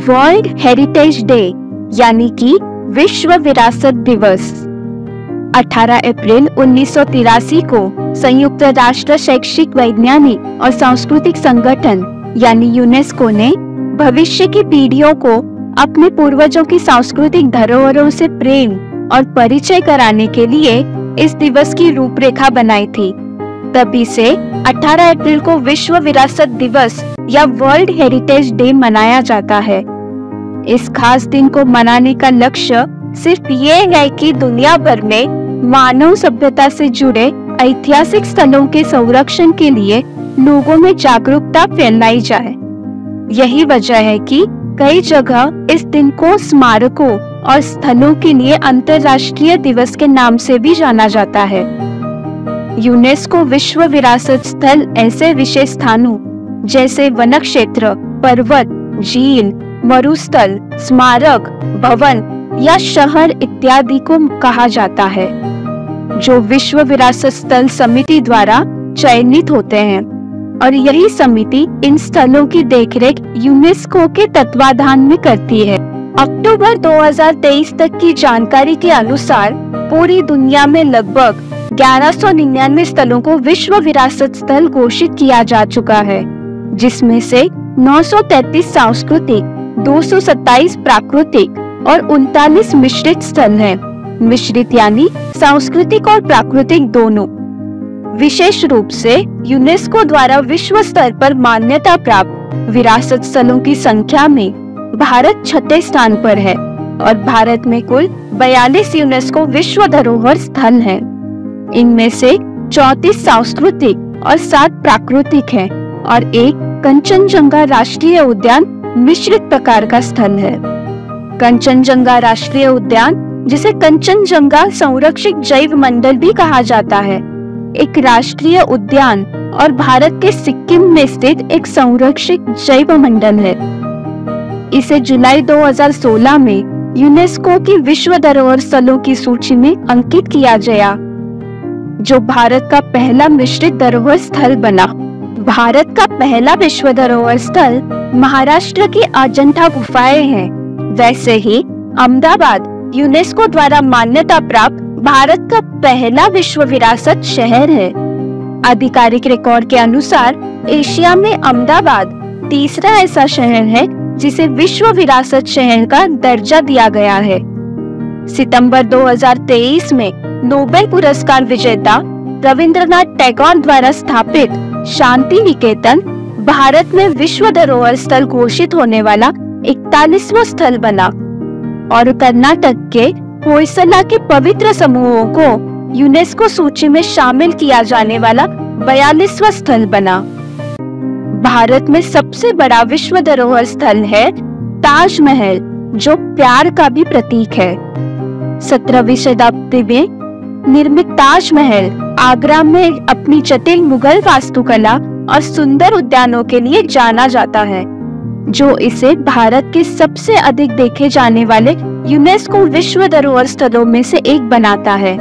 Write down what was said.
World heritage day यानी कि विश्व विरासत दिवस। 18 अप्रैल 1983 को संयुक्त राष्ट्र शैक्षिक, वैज्ञानिक और सांस्कृतिक संगठन यानी यूनेस्को ने भविष्य की पीढ़ियों को अपने पूर्वजों की सांस्कृतिक धरोहरों से प्रेम और परिचय कराने के लिए इस दिवस की रूपरेखा बनाई थी। तभी से 18 अप्रैल को विश्व विरासत दिवस या वर्ल्ड हेरिटेज डे मनाया जाता है। इस खास दिन को मनाने का लक्ष्य सिर्फ ये है कि दुनिया भर में मानव सभ्यता से जुड़े ऐतिहासिक स्थलों के संरक्षण के लिए लोगों में जागरूकता फैलाई जाए। यही वजह है कि कई जगह इस दिन को स्मारकों और स्थलों के लिए अंतर्राष्ट्रीय दिवस के नाम से भी जाना जाता है। यूनेस्को विश्व विरासत स्थल ऐसे विशेष स्थानों जैसे वन क्षेत्र, पर्वत, झील, मरुस्थल, स्मारक, भवन या शहर इत्यादि को कहा जाता है, जो विश्व विरासत स्थल समिति द्वारा चयनित होते हैं और यही समिति इन स्थलों की देखरेख यूनेस्को के तत्वाधान में करती है। अक्टूबर 2023 तक की जानकारी के अनुसार पूरी दुनिया में लगभग 1199 स्थलों को विश्व विरासत स्थल घोषित किया जा चुका है, जिसमें से 933 सांस्कृतिक, 227 प्राकृतिक और 39 मिश्रित स्थल हैं। मिश्रित यानी सांस्कृतिक और प्राकृतिक दोनों। विशेष रूप से यूनेस्को द्वारा विश्व स्तर पर मान्यता प्राप्त विरासत स्थलों की संख्या में भारत 6ठे स्थान पर है और भारत में कुल 42 यूनेस्को विश्व धरोहर स्थल हैं। इनमें से 34 सांस्कृतिक और 7 प्राकृतिक हैं और एक कंचनजंगा राष्ट्रीय उद्यान मिश्रित प्रकार का स्थल है। कंचनजंगा राष्ट्रीय उद्यान, जिसे कंचनजंगा संरक्षित जैव मंडल भी कहा जाता है, एक राष्ट्रीय उद्यान और भारत के सिक्किम में स्थित एक संरक्षित जैव मंडल है। इसे जुलाई 2016 में यूनेस्को की विश्व धरोहर स्थलों की सूची में अंकित किया गया, जो भारत का पहला मिश्रित धरोहर स्थल बना। भारत का पहला विश्व धरोहर स्थल महाराष्ट्र की अजंता गुफाएं हैं। वैसे ही अहमदाबाद यूनेस्को द्वारा मान्यता प्राप्त भारत का पहला विश्व विरासत शहर है। आधिकारिक रिकॉर्ड के अनुसार एशिया में अहमदाबाद तीसरा ऐसा शहर है जिसे विश्व विरासत शहर का दर्जा दिया गया है। सितंबर 2023 में नोबेल पुरस्कार विजेता रविंद्रनाथ टैगोर द्वारा स्थापित शांति निकेतन भारत में विश्व धरोहर स्थल घोषित होने वाला 41वां स्थल बना और कर्नाटक के होयसला के पवित्र समूहों को यूनेस्को सूची में शामिल किया जाने वाला 42वां स्थल बना। भारत में सबसे बड़ा विश्व धरोहर स्थल है ताजमहल, जो प्यार का भी प्रतीक है। 17वीं शताब्दी में निर्मित ताजमहल आगरा में अपनी जटिल मुगल वास्तुकला और सुंदर उद्यानों के लिए जाना जाता है, जो इसे भारत के सबसे अधिक देखे जाने वाले यूनेस्को विश्व धरोहर स्थलों में से एक बनाता है।